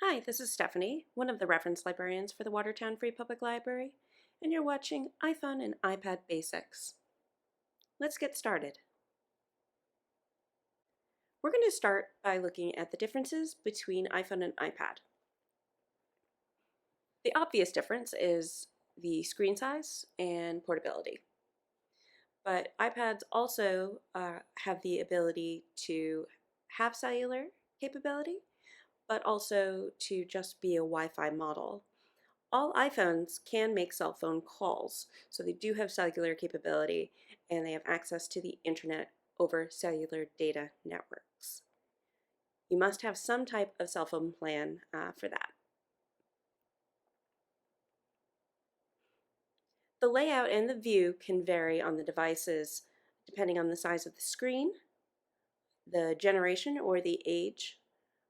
Hi, this is Stephanie, one of the reference librarians for the Watertown Free Public Library, and you're watching iPhone and iPad Basics. Let's get started. We're going to start by looking at the differences between iPhone and iPad. The obvious difference is the screen size and portability. But iPads also have the ability to have cellular capability, but also to just be a Wi-Fi model. All iPhones can make cell phone calls, so they do have cellular capability and they have access to the internet over cellular data networks. You must have some type of cell phone plan for that. The layout and the view can vary on the devices depending on the size of the screen, the generation or the age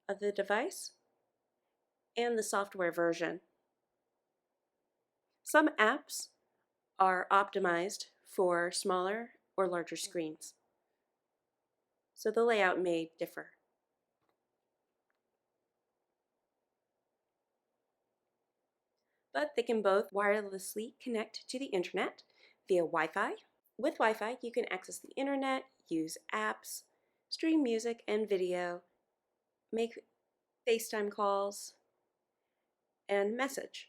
of the device, and the software version. Some apps are optimized for smaller or larger screens, so the layout may differ. But they can both wirelessly connect to the internet via Wi-Fi. With Wi-Fi, you can access the internet, use apps, stream music and video, make FaceTime calls, and message.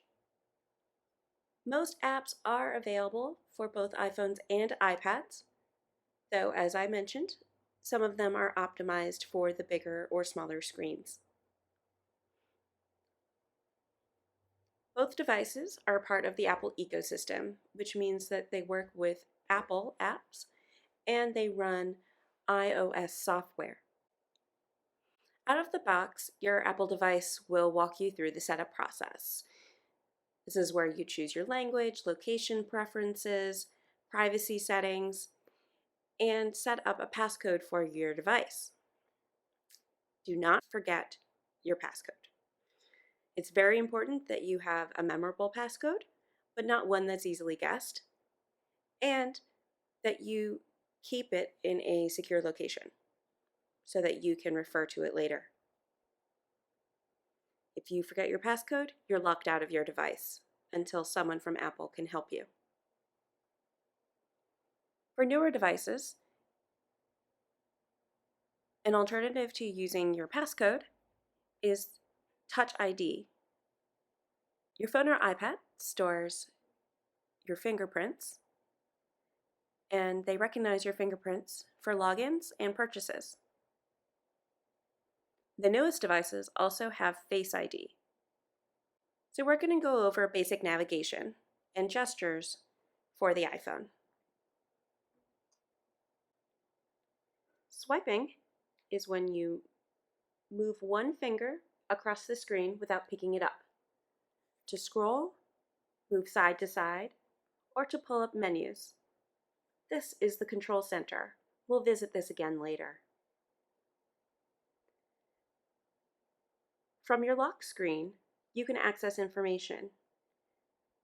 Most apps are available for both iPhones and iPads, though as I mentioned, some of them are optimized for the bigger or smaller screens. Both devices are part of the Apple ecosystem, which means that they work with Apple apps and they run iOS software. Out of the box, your Apple device will walk you through the setup process. This is where you choose your language, location preferences, privacy settings, and set up a passcode for your device. Do not forget your passcode. It's very important that you have a memorable passcode, but not one that's easily guessed, and that you keep it in a secure location so that you can refer to it later. If you forget your passcode, you're locked out of your device until someone from Apple can help you. For newer devices, an alternative to using your passcode is Touch ID. Your phone or iPad stores your fingerprints, and they recognize your fingerprints for logins and purchases. The newest devices also have Face ID. So we're going to go over basic navigation and gestures for the iPhone. Swiping is when you move one finger across the screen without picking it up. To scroll, move side to side, or to pull up menus. This is the control center. We'll visit this again later. From your lock screen, you can access information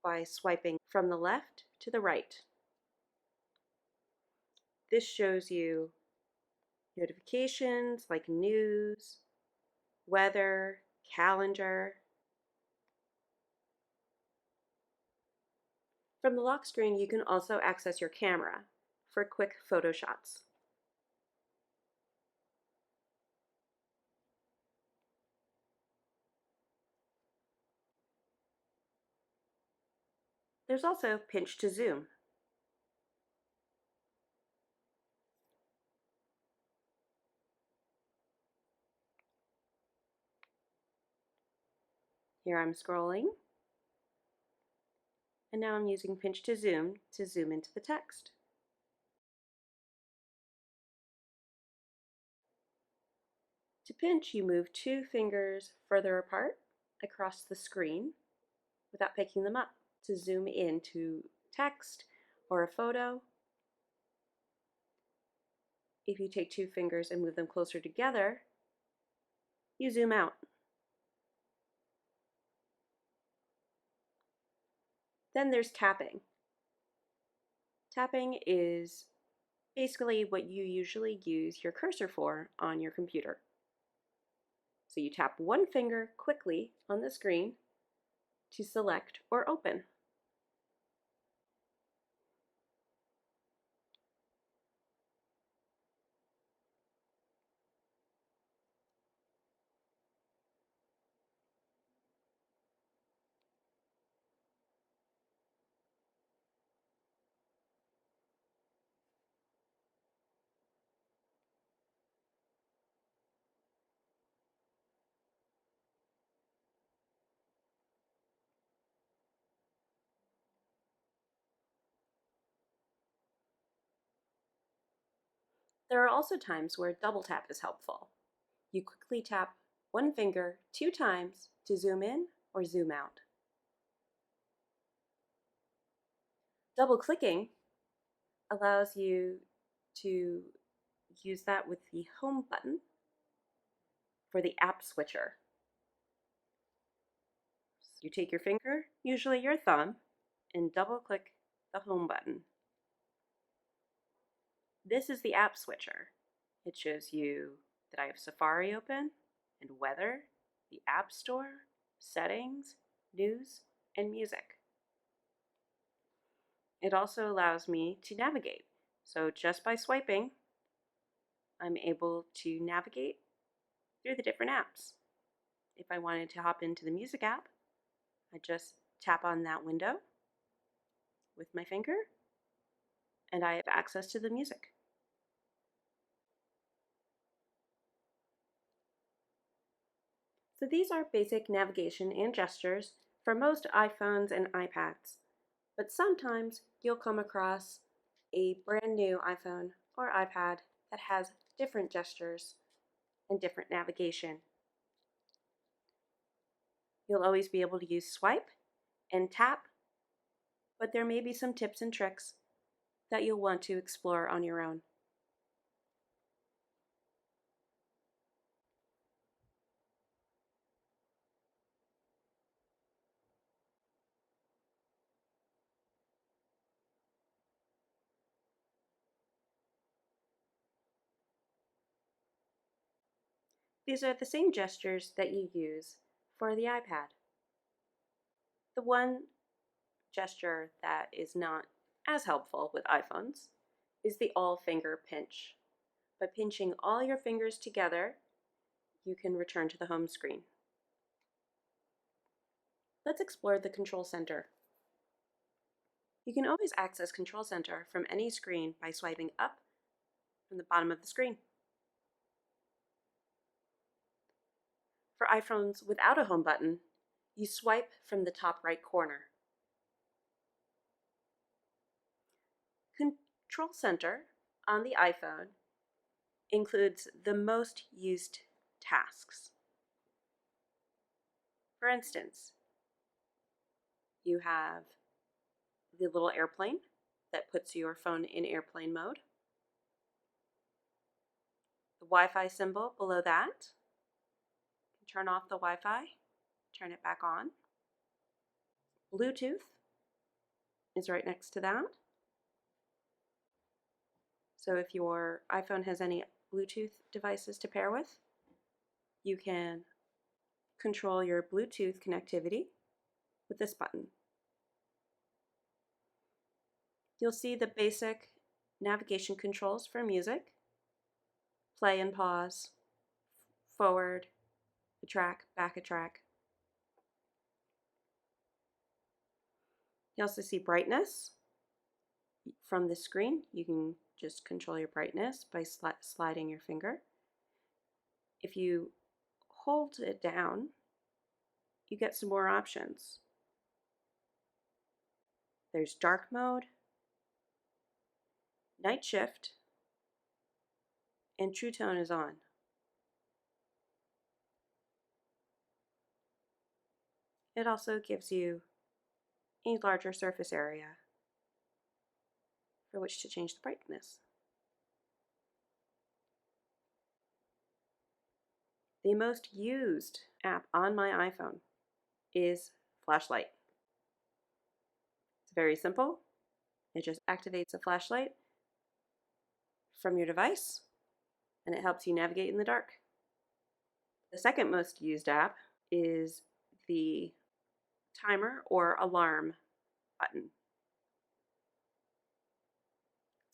by swiping from the left to the right. This shows you notifications like news, weather, calendar. From the lock screen, you can also access your camera for quick photo shots. There's also pinch to zoom. Here I'm scrolling, and now I'm using pinch to zoom into the text. To pinch, you move two fingers further apart across the screen without picking them up. To zoom into text or a photo, if you take two fingers and move them closer together, you zoom out. Then there's tapping. Tapping is basically what you usually use your cursor for on your computer. So you tap one finger quickly on the screen to select or open. There are also times where double tap is helpful. You quickly tap one finger 2 times to zoom in or zoom out. Double clicking allows you to use that with the home button for the app switcher. You take your finger, usually your thumb, and double click the home button. This is the app switcher. It shows you that I have Safari open and weather, the App Store, settings, news, and music. It also allows me to navigate. So just by swiping, I'm able to navigate through the different apps. If I wanted to hop into the music app, I just tap on that window with my finger, and I have access to the music. So these are basic navigation and gestures for most iPhones and iPads, but sometimes you'll come across a brand new iPhone or iPad that has different gestures and different navigation. You'll always be able to use swipe and tap, but there may be some tips and tricks that you'll want to explore on your own. These are the same gestures that you use for the iPad. The one gesture that is not as helpful with iPhones is the all finger pinch. By pinching all your fingers together, you can return to the home screen. Let's explore the Control Center. You can always access Control Center from any screen by swiping up from the bottom of the screen. For iPhones without a home button, you swipe from the top right corner. Control Center on the iPhone includes the most used tasks. For instance, you have the little airplane that puts your phone in airplane mode, the Wi-Fi symbol below that. You can turn off the Wi-Fi, turn it back on. Bluetooth is right next to that. So if your iPhone has any Bluetooth devices to pair with, you can control your Bluetooth connectivity with this button. You'll see the basic navigation controls for music: play and pause, forward a track, back a track. You also see brightness. From the screen, you can just control your brightness by sliding your finger. If you hold it down, you get some more options. There's dark mode, night shift, and true tone is on. It also gives you a larger surface area for which to change the brightness. The most used app on my iPhone is Flashlight. It's very simple. It just activates a flashlight from your device, and it helps you navigate in the dark. The second most used app is the timer or alarm button.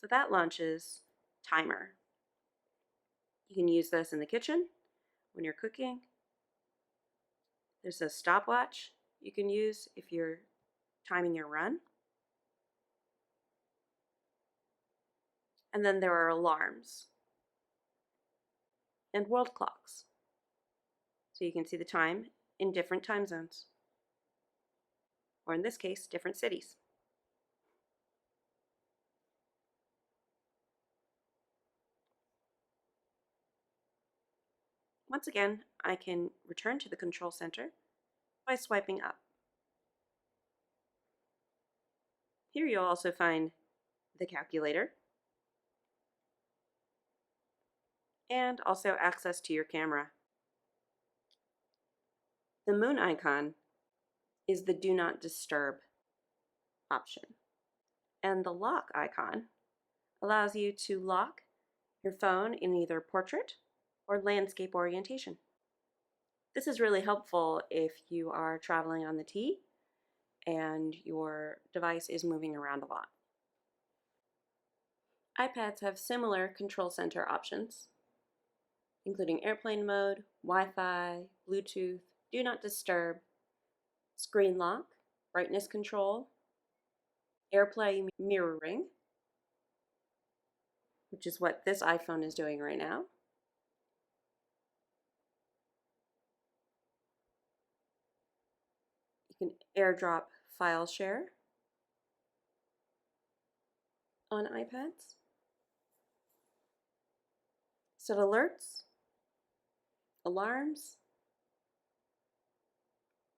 So that launches timer. You can use this in the kitchen when you're cooking. There's a stopwatch you can use if you're timing your run. And then there are alarms and world clocks. So you can see the time in different time zones, or in this case, different cities. Once again, I can return to the control center by swiping up. Here you'll also find the calculator and also access to your camera. The moon icon is the Do Not Disturb option, and the lock icon allows you to lock your phone in either portrait or landscape orientation. This is really helpful if you are traveling on the T and your device is moving around a lot. iPads have similar control center options, including airplane mode, Wi-Fi, Bluetooth, do not disturb, screen lock, brightness control, AirPlay mirroring, which is what this iPhone is doing right now, you can AirDrop file share on iPads, set alerts, alarms,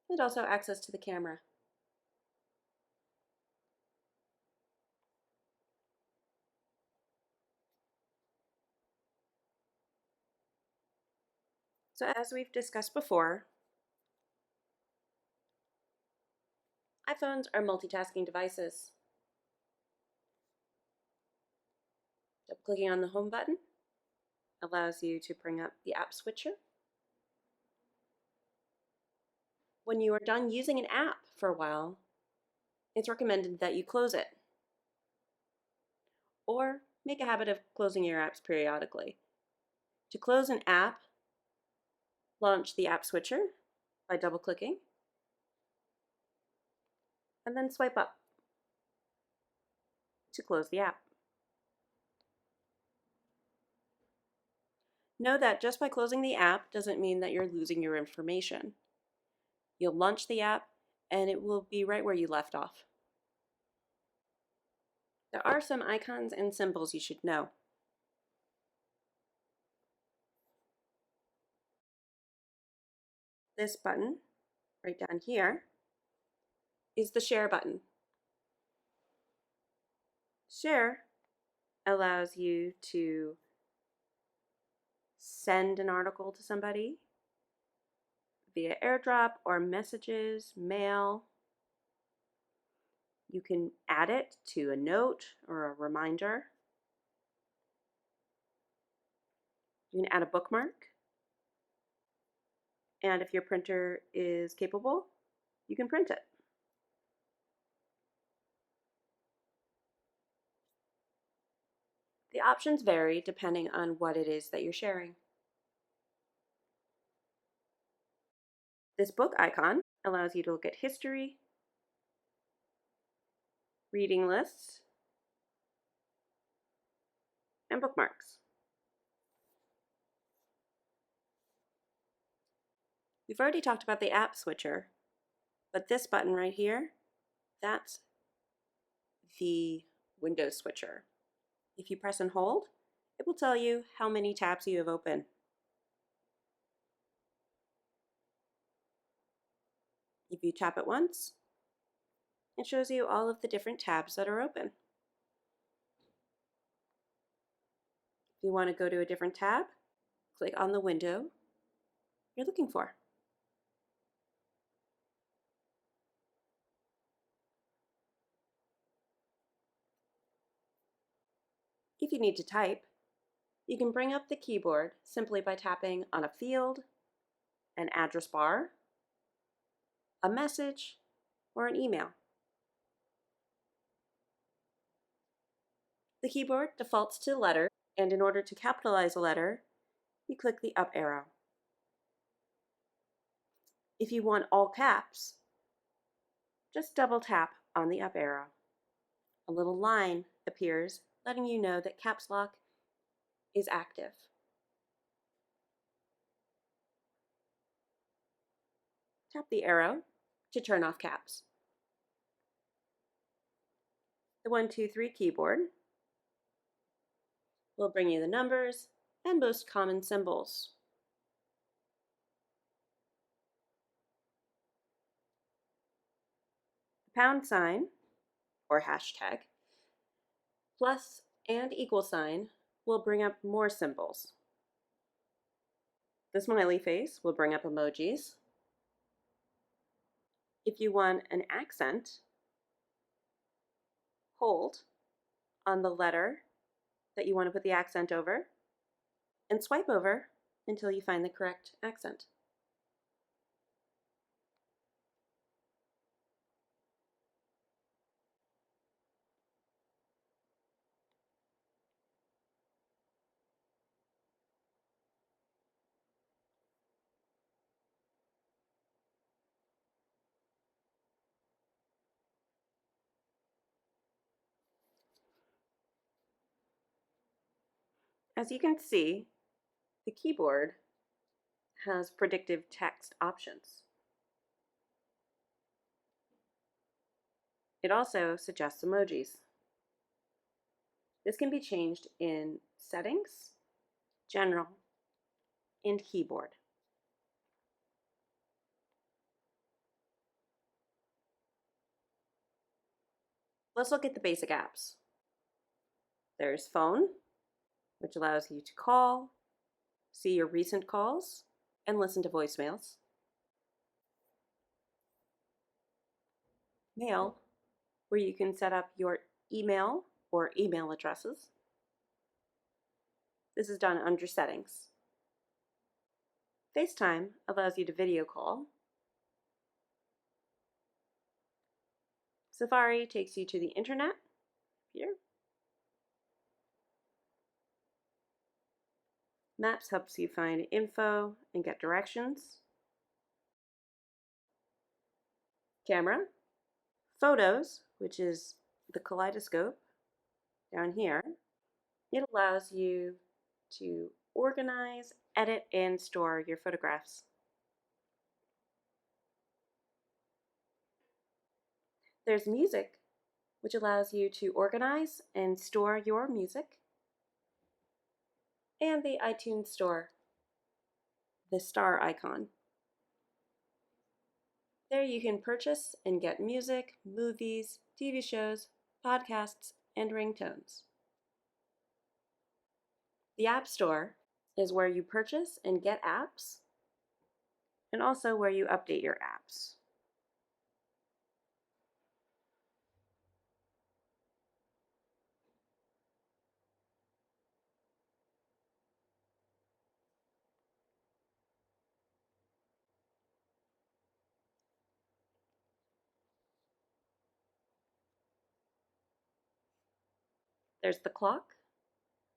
and also access to the camera. So as we've discussed before, iPhones are multitasking devices. Clicking on the home button allows you to bring up the app switcher. When you are done using an app for a while, it's recommended that you close it, or make a habit of closing your apps periodically. To close an app, launch the app switcher by double-clicking, and then swipe up to close the app. Know that just by closing the app doesn't mean that you're losing your information. You'll launch the app and it will be right where you left off. There are some icons and symbols you should know. This button, right down here, is the share button. Share allows you to send an article to somebody via AirDrop or messages, mail. You can add it to a note or a reminder. You can add a bookmark. And if your printer is capable, you can print it. The options vary depending on what it is that you're sharing. This book icon allows you to look at history, reading lists, and bookmarks. We've already talked about the app switcher, but this button right here, that's the Windows switcher. If you press and hold, it will tell you how many tabs you have open. If you tap it once, it shows you all of the different tabs that are open. If you want to go to a different tab, click on the window you're looking for. If you need to type, you can bring up the keyboard simply by tapping on a field an address bar, a message, or an email. The keyboard defaults to letters, and in order to capitalize a letter, you click the up arrow. If you want all caps, just double tap on the up arrow. A little line appears letting you know that caps lock is active. Tap the arrow to turn off caps. The 1, 2, 3 keyboard will bring you the numbers and most common symbols. The pound sign, or hashtag, plus and equal sign will bring up more symbols. The smiley face will bring up emojis. If you want an accent, hold on the letter that you want to put the accent over and swipe over until you find the correct accent. As you can see, the keyboard has predictive text options. It also suggests emojis. This can be changed in Settings, General, and Keyboard. Let's look at the basic apps. There's Phone, which allows you to call, see your recent calls, and listen to voicemails. Mail, where you can set up your email or email addresses. This is done under Settings. FaceTime allows you to video call. Safari takes you to the internet, here. Maps helps you find info and get directions. Camera. Photos, which is the kaleidoscope down here. It allows you to organize, edit, and store your photographs. There's Music, which allows you to organize and store your music. And the iTunes Store, the star icon. There you can purchase and get music, movies, TV shows, podcasts, and ringtones. The App Store is where you purchase and get apps, and also where you update your apps. There's the clock,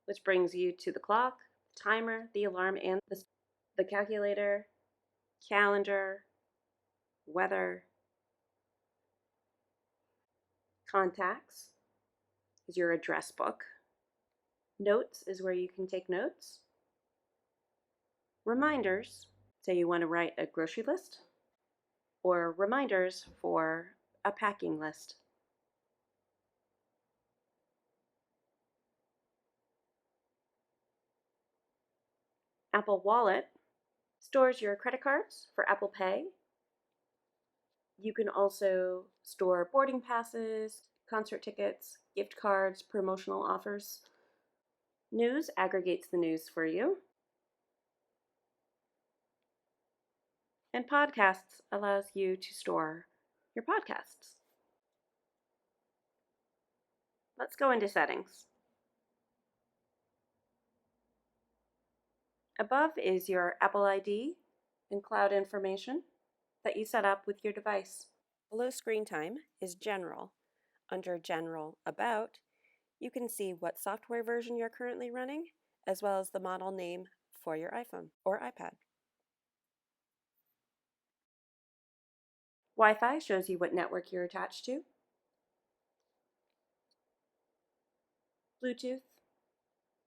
which brings you to the clock, the timer, the alarm, and the calculator, calendar, weather. Contacts is your address book. Notes is where you can take notes. Reminders, say you want to write a grocery list, or reminders for a packing list. Apple Wallet stores your credit cards for Apple Pay. You can also store boarding passes, concert tickets, gift cards, promotional offers. News aggregates the news for you. And Podcasts allows you to store your podcasts. Let's go into Settings. Above is your Apple ID and cloud information that you set up with your device. Below screen time is General. Under General About, you can see what software version you're currently running, as well as the model name for your iPhone or iPad. Wi-Fi shows you what network you're attached to. Bluetooth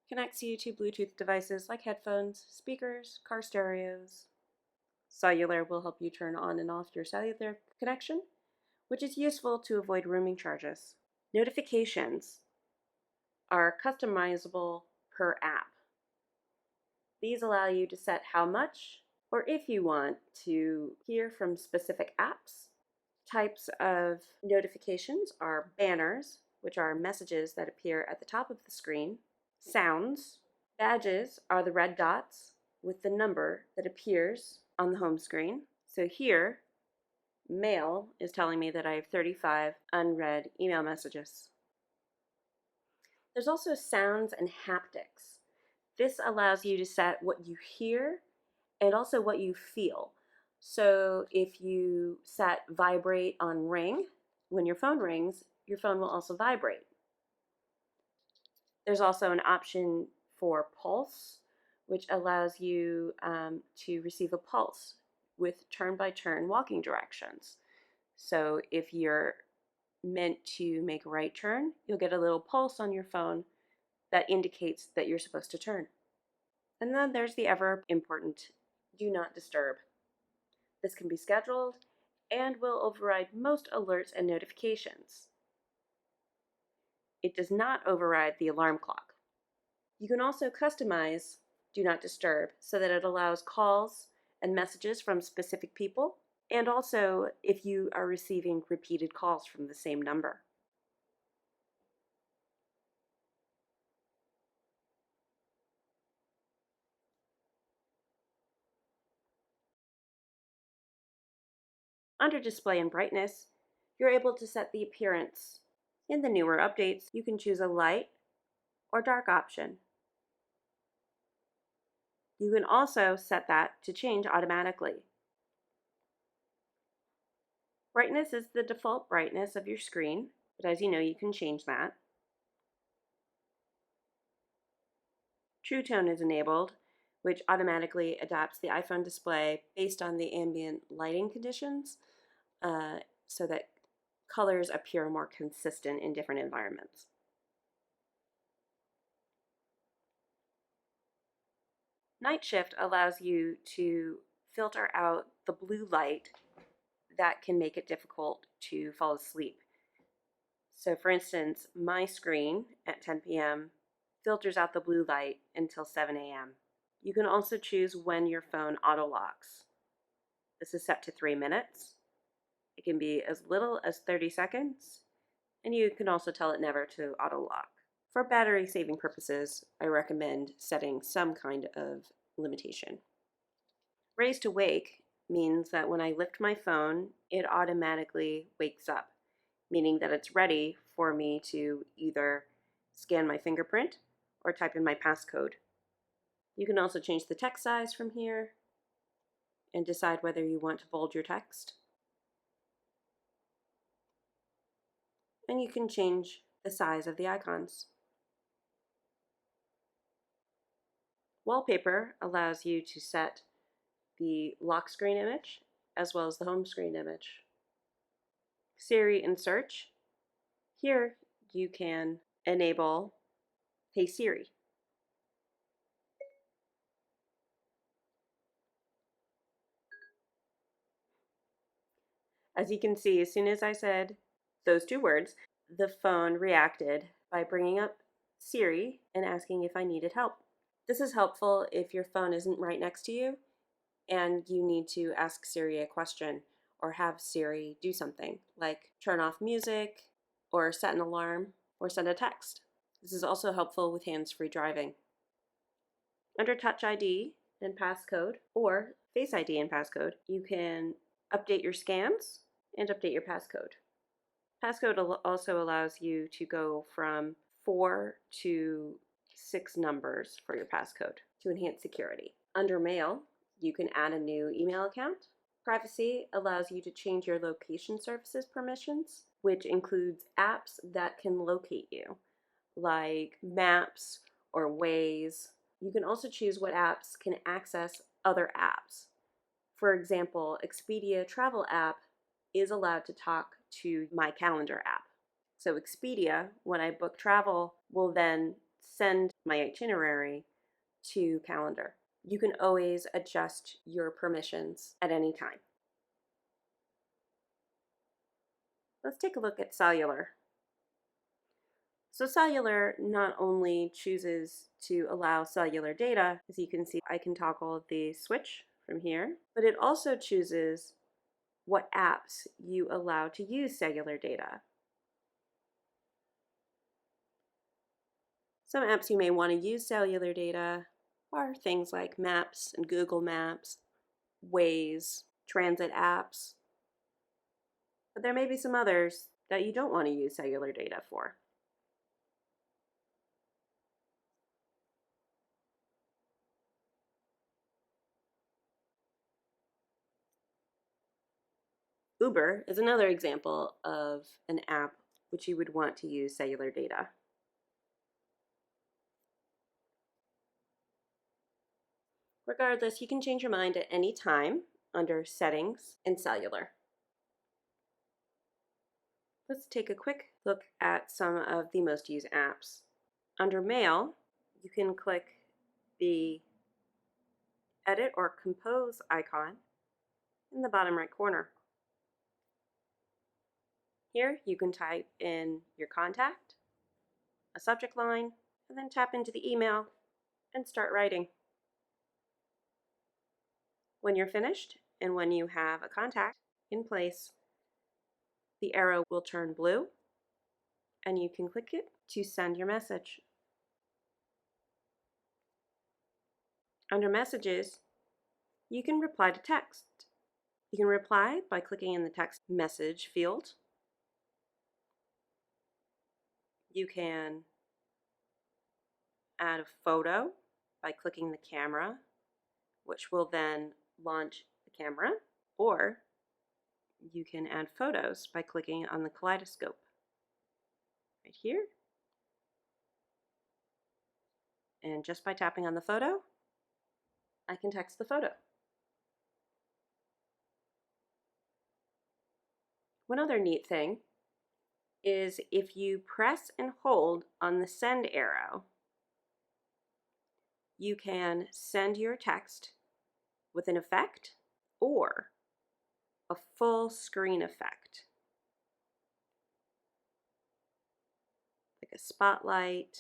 connects you to Bluetooth devices like headphones, speakers, car stereos. Cellular will help you turn on and off your cellular connection, which is useful to avoid roaming charges. Notifications are customizable per app. These allow you to set how much, or if you want, to hear from specific apps. Types of notifications are banners, which are messages that appear at the top of the screen. Sounds. Badges are the red dots with the number that appears on the home screen. So here, Mail is telling me that I have 35 unread email messages. There's also sounds and haptics. This allows you to set what you hear and also what you feel. So if you set vibrate on ring, when your phone rings, your phone will also vibrate. There's also an option for pulse, which allows you to receive a pulse with turn-by-turn walking directions. So if you're meant to make a right turn, you'll get a little pulse on your phone that indicates that you're supposed to turn. And then there's the ever important do not disturb. This can be scheduled and will override most alerts and notifications. It does not override the alarm clock. You can also customize do not disturb so that it allows calls and messages from specific people, and also if you are receiving repeated calls from the same number. Under display and brightness, you're able to set the appearance. In the newer updates, you can choose a light or dark option. You can also set that to change automatically. Brightness is the default brightness of your screen, but as you know, you can change that. True Tone is enabled, which automatically adapts the iPhone display based on the ambient lighting conditions so that colors appear more consistent in different environments. Night Shift allows you to filter out the blue light that can make it difficult to fall asleep. So for instance, my screen at 10 p.m. filters out the blue light until 7 a.m. You can also choose when your phone auto locks. This is set to 3 minutes. It can be as little as 30 seconds, and you can also tell it never to auto lock. For battery saving purposes, I recommend setting some kind of limitation. Raise to wake means that when I lift my phone, it automatically wakes up, meaning that it's ready for me to either scan my fingerprint or type in my passcode. You can also change the text size from here and decide whether you want to bold your text. And you can change the size of the icons. Wallpaper allows you to set the lock screen image as well as the home screen image. Siri and search. Here you can enable Hey Siri. As you can see, as soon as I said those two words, the phone reacted by bringing up Siri and asking if I needed help. This is helpful if your phone isn't right next to you and you need to ask Siri a question or have Siri do something like turn off music or set an alarm or send a text. This is also helpful with hands-free driving. Under Touch ID and Passcode or Face ID and Passcode, you can update your scans and update your passcode. Passcode also allows you to go from 4 to 6 numbers for your passcode to enhance security. Under Mail, You can add a new email account. Privacy allows you to change your location services permissions, which includes apps that can locate you, like Maps or Waze. You can also choose what apps can access other apps. For example, Expedia travel app is allowed to talk to my calendar app. So Expedia, when I book travel, will then send my itinerary to calendar. You can always adjust your permissions at any time. Let's take a look at cellular. So cellular not only chooses to allow cellular data, as you can see, I can toggle the switch from here, but it also chooses what apps you allow to use cellular data. Some apps you may want to use cellular data are things like Maps and Google Maps, Waze, transit apps, but there may be some others that you don't want to use cellular data for. Uber is another example of an app which you would want to use cellular data. Regardless, you can change your mind at any time under Settings and Cellular. Let's take a quick look at some of the most used apps. Under Mail, you can click the Edit or Compose icon in the bottom right corner. Here you can type in your contact, a subject line, and then tap into the email and start writing. When you're finished and when you have a contact in place, the arrow will turn blue and you can click it to send your message. Under Messages, you can reply to text. You can reply by clicking in the text message field. You can add a photo by clicking the camera, which will then launch the camera, or you can add photos by clicking on the kaleidoscope right here. And just by tapping on the photo, I can text the photo. One other neat thing is if you press and hold on the send arrow, you can send your text with an effect or a full screen effect, like a spotlight,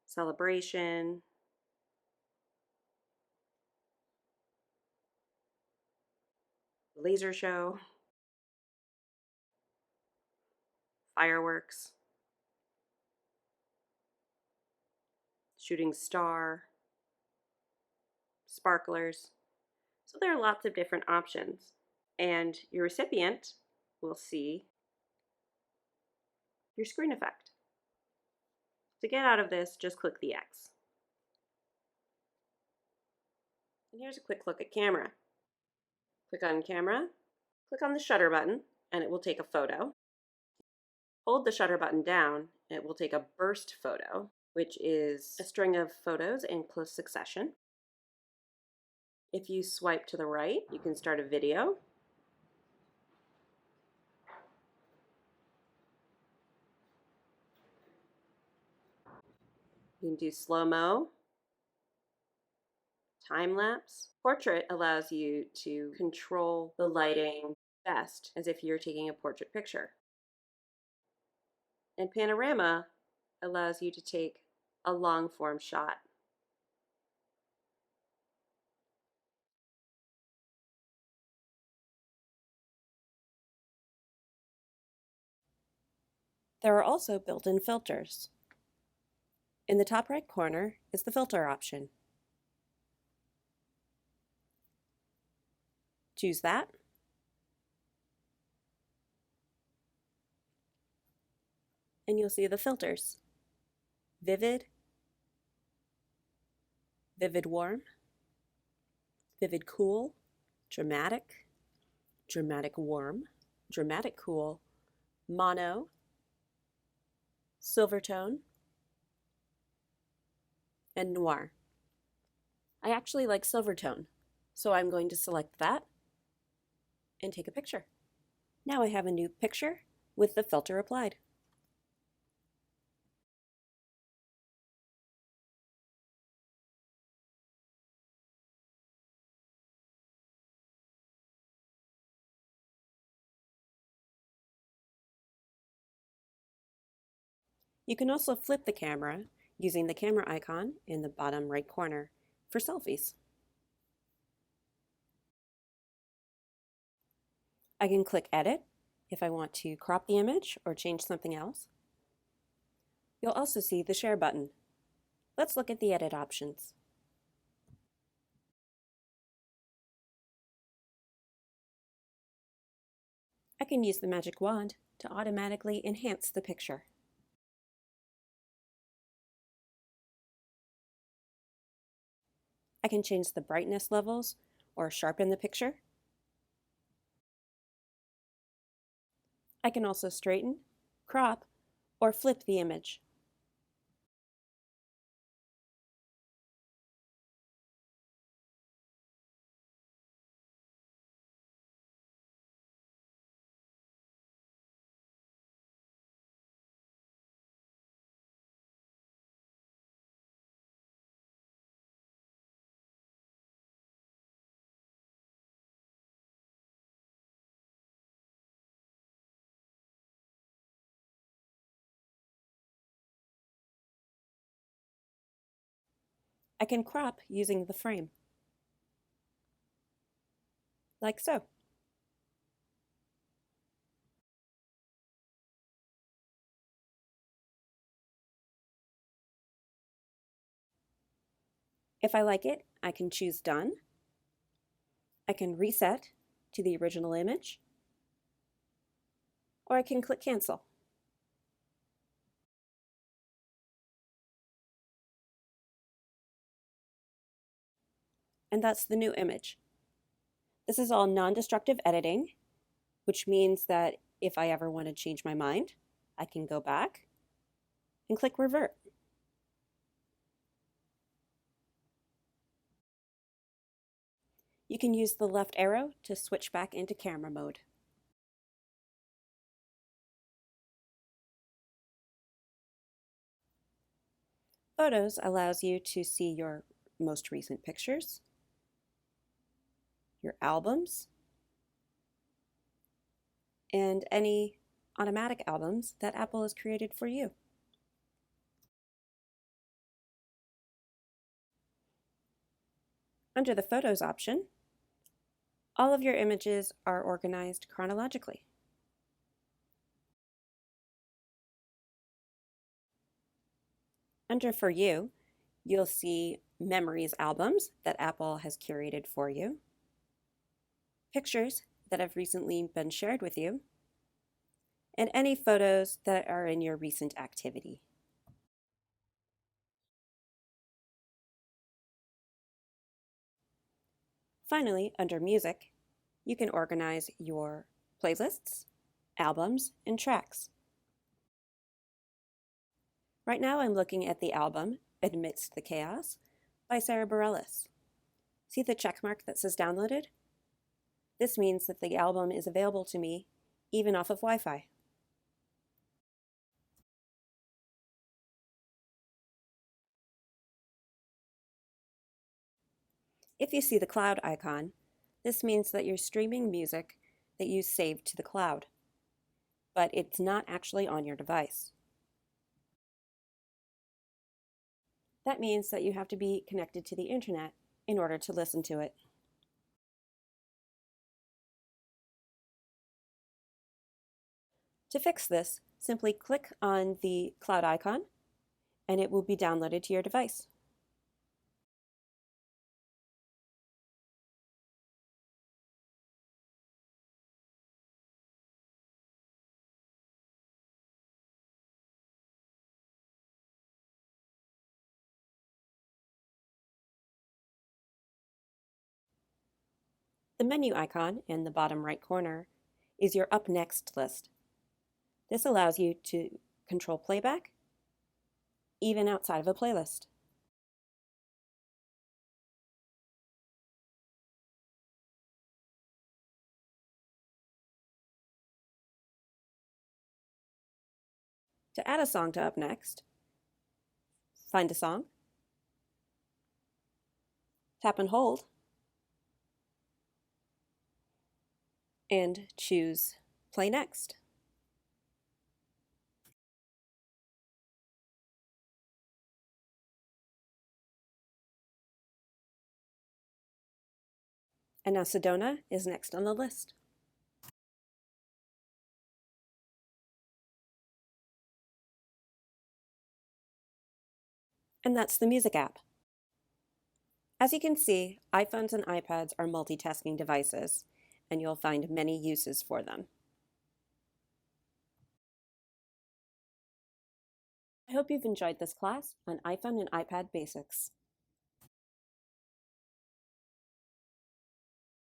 celebration, laser show, fireworks, shooting star, sparklers. So there are lots of different options, and your recipient will see your screen effect. To get out of this, just click the X. And here's a quick look at camera. Click on camera, click on the shutter button, and it will take a photo. Hold the shutter button down, and it will take a burst photo, which is a string of photos in close succession. If you swipe to the right, you can start a video. You can do slow-mo, time-lapse. Portrait allows you to control the lighting best as if you're taking a portrait picture. And panorama allows you to take a long-form shot. There are also built-in filters. In the top right corner is the filter option. Choose that. And you'll see the filters: vivid, vivid warm, vivid cool, dramatic, dramatic warm, dramatic cool, mono, silvertone, and noir. I actually like silvertone, so I'm going to select that and take a picture. Now I have a new picture with the filter applied. You can also flip the camera using the camera icon in the bottom right corner for selfies. I can click Edit if I want to crop the image or change something else. You'll also see the Share button. Let's look at the edit options. I can use the magic wand to automatically enhance the picture. I can change the brightness levels or sharpen the picture. I can also straighten, crop, or flip the image. I can crop using the frame, like so. If I like it, I can choose Done. I can reset to the original image, or I can click Cancel. And that's the new image. This is all non-destructive editing, which means that if I ever want to change my mind, I can go back and click Revert. You can use the left arrow to switch back into camera mode. Photos allows you to see your most recent pictures, your albums, and any automatic albums that Apple has created for you. Under the Photos option, all of your images are organized chronologically. Under For You, you'll see Memories albums that Apple has curated for you, pictures that have recently been shared with you, and any photos that are in your recent activity. Finally, under Music, you can organize your playlists, albums, and tracks. Right now I'm looking at the album Amidst the Chaos by Sarah Bareilles. See the check mark that says downloaded? This means that the album is available to me even off of Wi-Fi. If you see the cloud icon, this means that you're streaming music that you saved to the cloud, but it's not actually on your device. That means that you have to be connected to the internet in order to listen to it. To fix this, simply click on the cloud icon and it will be downloaded to your device. The menu icon in the bottom right corner is your Up Next list. This allows you to control playback, even outside of a playlist. To add a song to Up Next, find a song, tap and hold, and choose Play Next. And now Sedona is next on the list. And that's the Music app. As you can see, iPhones and iPads are multitasking devices, and you'll find many uses for them. I hope you've enjoyed this class on iPhone and iPad basics.